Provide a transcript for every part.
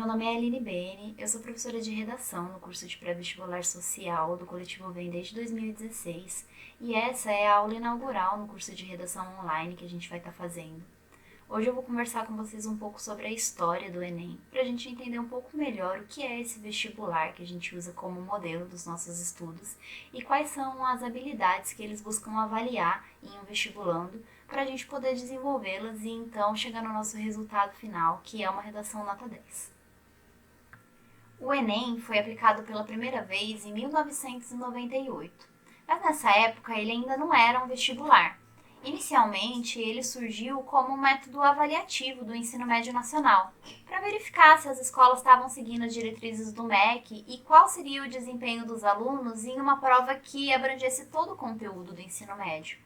meu nome é Aline Bene, eu sou professora de redação no curso de pré-vestibular social do Coletivo Vem desde 2016 e essa é a aula inaugural no curso de redação online que a gente vai estar fazendo. Hoje eu vou conversar com vocês um pouco sobre a história do Enem, para a gente entender um pouco melhor o que é esse vestibular que a gente usa como modelo dos nossos estudos e quais são as habilidades que eles buscam avaliar em um vestibulando, para a gente poder desenvolvê-las e então chegar no nosso resultado final, que é uma redação nota 10. O Enem foi aplicado pela primeira vez em 1998, mas nessa época ele ainda não era um vestibular. Inicialmente, ele surgiu como um método avaliativo do ensino médio nacional, para verificar se as escolas estavam seguindo as diretrizes do MEC e qual seria o desempenho dos alunos em uma prova que abrangesse todo o conteúdo do ensino médio.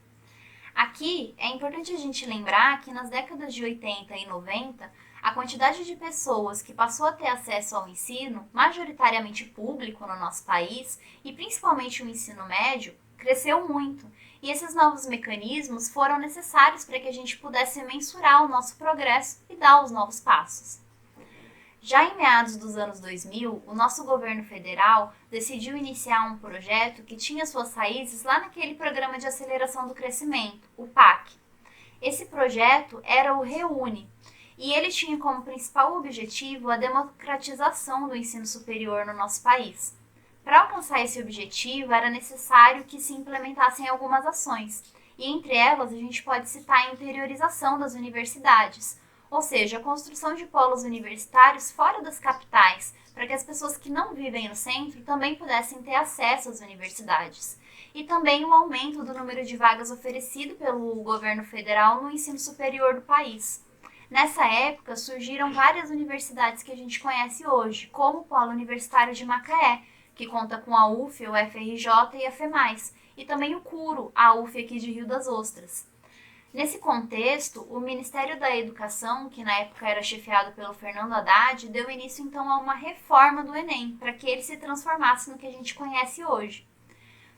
Aqui é importante a gente lembrar que nas décadas de 80 e 90, a quantidade de pessoas que passou a ter acesso ao ensino, majoritariamente público no nosso país, e principalmente o ensino médio, cresceu muito. E esses novos mecanismos foram necessários para que a gente pudesse mensurar o nosso progresso e dar os novos passos. Já em meados dos anos 2000, o nosso governo federal decidiu iniciar um projeto que tinha suas raízes lá naquele Programa de Aceleração do Crescimento, o PAC. Esse projeto era o REUNE, e ele tinha como principal objetivo a democratização do ensino superior no nosso país. Para alcançar esse objetivo, era necessário que se implementassem algumas ações, e entre elas a gente pode citar a interiorização das universidades, ou seja, a construção de polos universitários fora das capitais, para que as pessoas que não vivem no centro também pudessem ter acesso às universidades. E também o aumento do número de vagas oferecido pelo governo federal no ensino superior do país. Nessa época, surgiram várias universidades que a gente conhece hoje, como o Polo Universitário de Macaé, que conta com a UF, o FRJ e a FEMAIS, e também o CURO, a UF aqui de Rio das Ostras. Nesse contexto, o Ministério da Educação, que na época era chefiado pelo Fernando Haddad, deu início então a uma reforma do Enem, para que ele se transformasse no que a gente conhece hoje.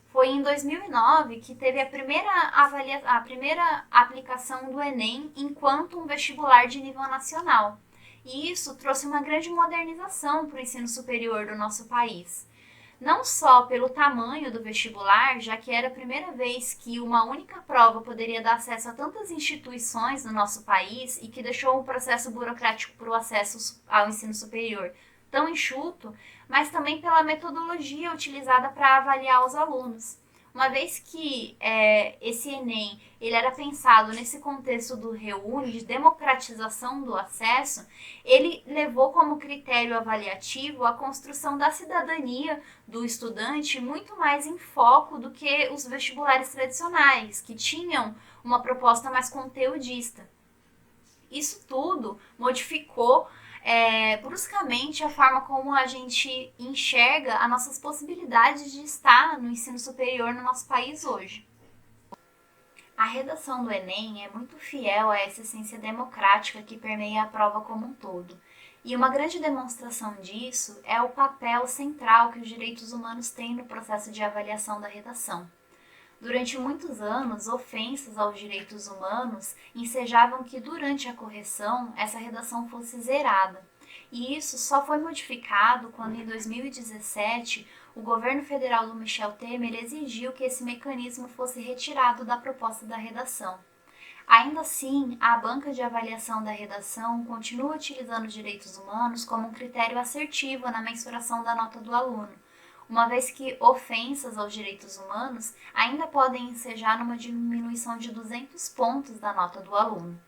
Foi em 2009 que teve a primeira aplicação do Enem enquanto um vestibular de nível nacional. E isso trouxe uma grande modernização para o ensino superior do nosso país. Não só pelo tamanho do vestibular, já que era a primeira vez que uma única prova poderia dar acesso a tantas instituições no nosso país e que deixou o processo burocrático para o acesso ao ensino superior tão enxuto, mas também pela metodologia utilizada para avaliar os alunos. Uma vez que esse Enem ele era pensado nesse contexto do REUNE, de democratização do acesso, ele levou como critério avaliativo a construção da cidadania do estudante muito mais em foco do que os vestibulares tradicionais, que tinham uma proposta mais conteudista. Isso tudo modificou bruscamente a forma como a gente enxerga as nossas possibilidades de estar no ensino superior no nosso país hoje. A redação do Enem é muito fiel a essa essência democrática que permeia a prova como um todo. E uma grande demonstração disso é o papel central que os direitos humanos têm no processo de avaliação da redação. Durante muitos anos, ofensas aos direitos humanos ensejavam que durante a correção essa redação fosse zerada. E isso só foi modificado quando, em 2017, o governo federal do Michel Temer exigiu que esse mecanismo fosse retirado da proposta da redação. Ainda assim, a banca de avaliação da redação continua utilizando os direitos humanos como um critério assertivo na mensuração da nota do aluno, uma vez que ofensas aos direitos humanos ainda podem ensejar numa diminuição de 200 pontos da nota do aluno.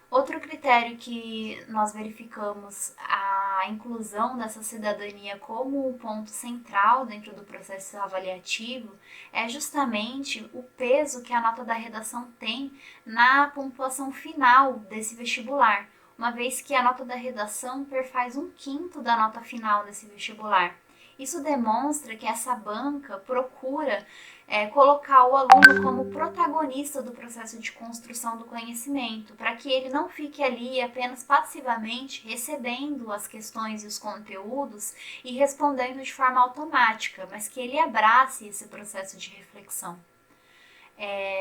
Outro critério que nós verificamos a inclusão dessa cidadania como um ponto central dentro do processo avaliativo é justamente o peso que a nota da redação tem na pontuação final desse vestibular, uma vez que a nota da redação perfaz 1/5 da nota final desse vestibular. Isso demonstra que essa banca procura colocar o aluno como protagonista do processo de construção do conhecimento, para que ele não fique ali apenas passivamente recebendo as questões e os conteúdos e respondendo de forma automática, mas que ele abrace esse processo de reflexão.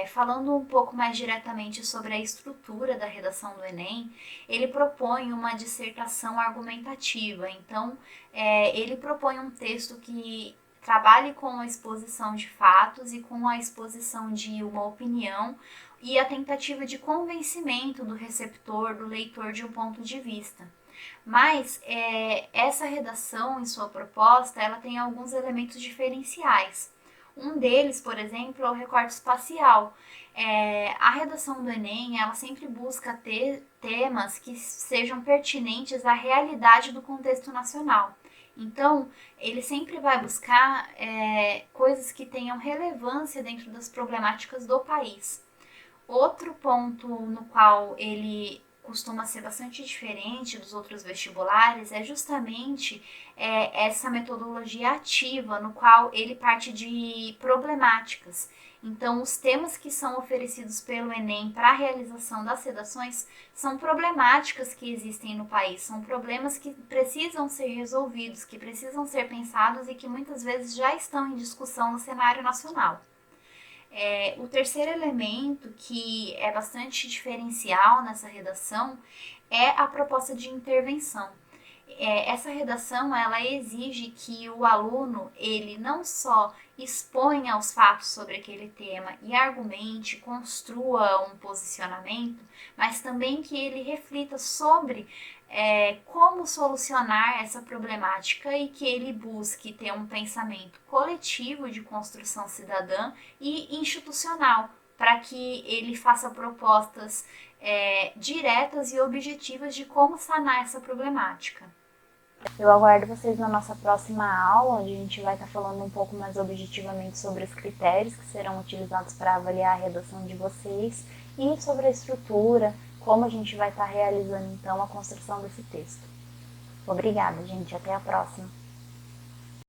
Falando um pouco mais diretamente sobre a estrutura da redação do Enem, ele propõe uma dissertação argumentativa. Então, ele propõe um texto que trabalhe com a exposição de fatos e com a exposição de uma opinião e a tentativa de convencimento do receptor, do leitor, de um ponto de vista. Mas essa redação, em sua proposta, ela tem alguns elementos diferenciais. Um deles, por exemplo, é o recorte espacial. A redação do Enem, ela sempre busca ter temas que sejam pertinentes à realidade do contexto nacional. Então, ele sempre vai buscar coisas que tenham relevância dentro das problemáticas do país. Outro ponto no qual ele costuma ser bastante diferente dos outros vestibulares é justamente essa metodologia ativa, no qual ele parte de problemáticas. Então, os temas que são oferecidos pelo Enem para a realização das redações são problemáticas que existem no país, são problemas que precisam ser resolvidos, que precisam ser pensados e que muitas vezes já estão em discussão no cenário nacional. O terceiro elemento que é bastante diferencial nessa redação é a proposta de intervenção. Essa redação ela exige que o aluno ele não só exponha os fatos sobre aquele tema e argumente, construa um posicionamento, mas também que ele reflita sobre como solucionar essa problemática e que ele busque ter um pensamento coletivo de construção cidadã e institucional, para que ele faça propostas diretas e objetivas de como sanar essa problemática. Eu aguardo vocês na nossa próxima aula, onde a gente vai estar falando um pouco mais objetivamente sobre os critérios que serão utilizados para avaliar a redação de vocês e sobre a estrutura, como a gente vai estar realizando então a construção desse texto. Obrigada, gente. Até a próxima.